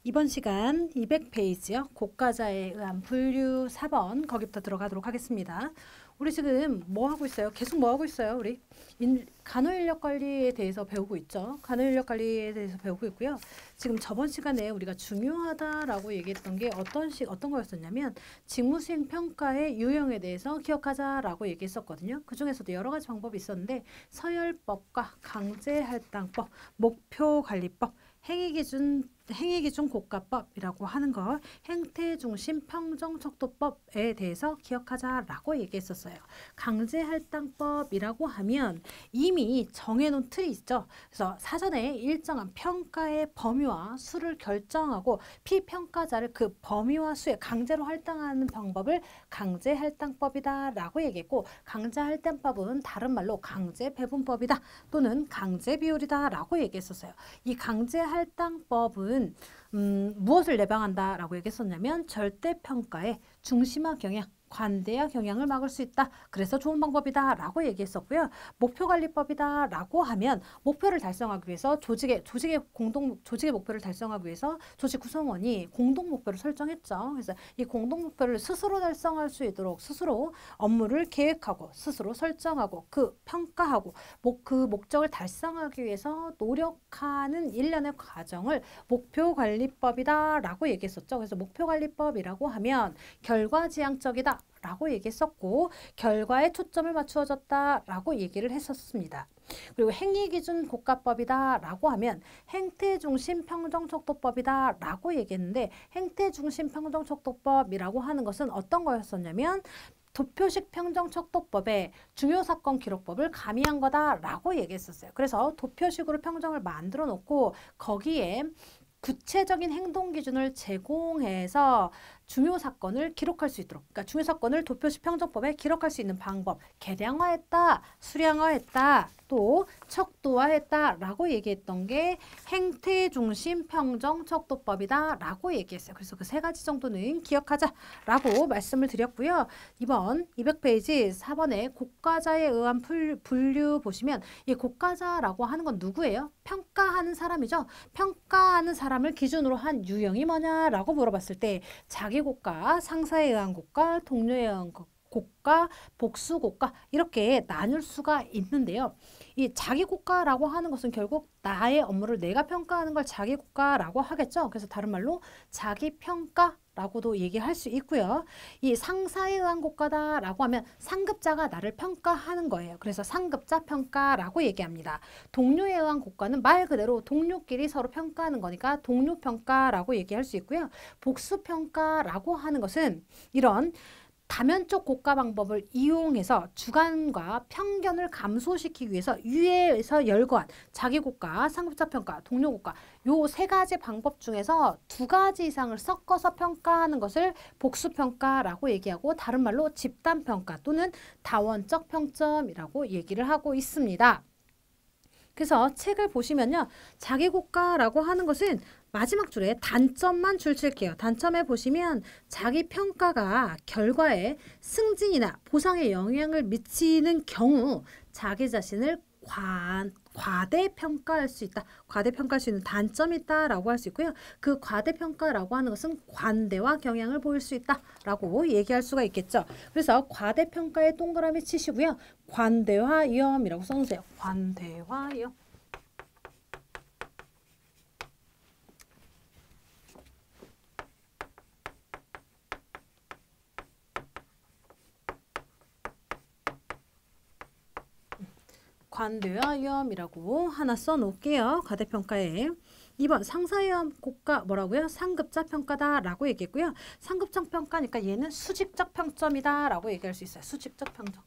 이번 시간 200페이지요. 고가자에 의한 분류 4번 거기부터 들어가도록 하겠습니다. 우리 지금 뭐 하고 있어요? 계속 뭐 하고 있어요? 우리 간호인력 관리에 대해서 배우고 있죠. 간호인력 관리에 대해서 배우고 있고요. 지금 저번 시간에 우리가 중요하다라고 얘기했던 게 어떤 거였었냐면 직무수행 평가의 유형에 대해서 기억하자라고 얘기했었거든요. 그 중에서도 여러 가지 방법이 있었는데 서열법과 강제할당법, 목표관리법, 행위기준 고가법이라고 하는 거, 행태중심 평정척도법에 대해서 기억하자라고 얘기했었어요. 강제할당법이라고 하면 이미 정해놓은 틀이 있죠. 그래서 사전에 일정한 평가의 범위와 수를 결정하고 피평가자를 그 범위와 수에 강제로 할당하는 방법을 강제할당법이다라고 얘기했고, 강제할당법은 다른 말로 강제배분법이다 또는 강제비율이다라고 얘기했었어요. 이 강제할당법은 무엇을 예방한다라고 얘기했었냐면 절대평가의 중심화 경향, 관대화 경향을 막을 수 있다. 그래서 좋은 방법이다 라고 얘기했었고요. 목표관리법이다 라고 하면 목표를 달성하기 위해서 조직의 목표를 달성하기 위해서 조직 구성원이 공동 목표를 설정했죠. 그래서 이 공동 목표를 스스로 달성할 수 있도록 스스로 업무를 계획하고 스스로 설정하고 그 평가하고 그 목적을 달성하기 위해서 노력하는 일련의 과정을 목표관리법이다 라고 얘기했었죠. 그래서 목표관리법이라고 하면 결과지향적이다 라고 얘기했었고, 결과에 초점을 맞추어졌다 라고 얘기를 했었습니다. 그리고 행위기준 고가법이다 라고 하면 행태중심 평정척도법이다 라고 얘기했는데, 행태중심 평정척도법이라고 하는 것은 어떤 거였었냐면 도표식 평정척도법에 중요사건 기록법을 가미한 거다라고 얘기했었어요. 그래서 도표식으로 평정을 만들어 놓고 거기에 구체적인 행동 기준을 제공해서 중요 사건을 기록할 수 있도록, 그러니까 중요 사건을 도표식 평정법에 기록할 수 있는 방법, 계량화했다, 수량화했다, 또 척도화했다라고 얘기했던 게 행태중심 평정척도법이다라고 얘기했어요. 그래서 그 세 가지 정도는 기억하자라고 말씀을 드렸고요. 이번 200페이지 4번에 고가자에 의한 분류 보시면 이 고가자라고 하는 건 누구예요? 평가하는 사람이죠. 평가하는 사람을 기준으로 한 유형이 뭐냐라고 물어봤을 때 자기 고가, 상사에 의한 고가, 동료에 의한 고가, 복수 고가 이렇게 나눌 수가 있는데요. 이 자기 고가라고 하는 것은 결국 나의 업무를 내가 평가하는 걸 자기 고가라고 하겠죠. 그래서 다른 말로 자기 평가 라고도 얘기할 수 있고요. 이 상사에 의한 고가다라고 하면 상급자가 나를 평가하는 거예요. 그래서 상급자 평가라고 얘기합니다. 동료에 의한 고가는 말 그대로 동료끼리 서로 평가하는 거니까 동료 평가라고 얘기할 수 있고요. 복수 평가라고 하는 것은 이런 다면적 고가 방법을 이용해서 주관과 편견을 감소시키기 위해서 유예에서 열거한 자기 고가, 상급자 평가, 동료 고가 요 세 가지 방법 중에서 두 가지 이상을 섞어서 평가하는 것을 복수 평가라고 얘기하고, 다른 말로 집단 평가 또는 다원적 평점이라고 얘기를 하고 있습니다. 그래서 책을 보시면요. 자기 고가라고 하는 것은 마지막 줄에 단점만 줄칠게요. 단점에 보시면 자기 평가가 결과에 승진이나 보상에 영향을 미치는 경우 자기 자신을 과대평가할 수 있다. 과대평가할 수 있는 단점이 있다라고 할 수 있고요. 그 과대평가라고 하는 것은 관대와 경향을 보일 수 있다라고 얘기할 수가 있겠죠. 그래서 과대평가에 동그라미 치시고요. 관대화 위험이라고 써놓으세요. 관대화 위험. 관대화 위험이라고 하나 써놓을게요. 과대평가에. 2번 상사에 의한 고가 뭐라고요? 상급자 평가다라고 얘기했고요. 상급자 평가니까 얘는 수직적 평점이다라고 얘기할 수 있어요. 수직적 평점.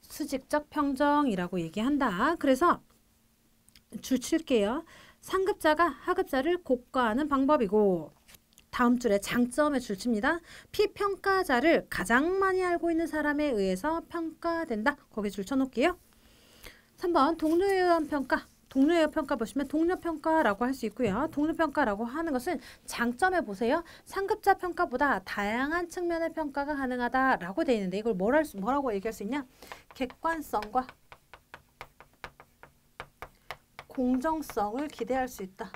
수직적 평정이라고 얘기한다. 그래서 줄 칠게요. 상급자가 하급자를 고가하는 방법이고, 다음 줄에 장점에 줄 칩니다. 피평가자를 가장 많이 알고 있는 사람에 의해서 평가된다. 거기 줄 쳐놓을게요. 3번 동료에 의한 평가. 동료에 의한 평가 보시면 동료평가라고 할 수 있고요. 동료평가라고 하는 것은 장점에 보세요. 상급자 평가보다 다양한 측면의 평가가 가능하다라고 되어 있는데, 이걸 뭐라고 얘기할 수 있냐? 객관성과 공정성을 기대할 수 있다.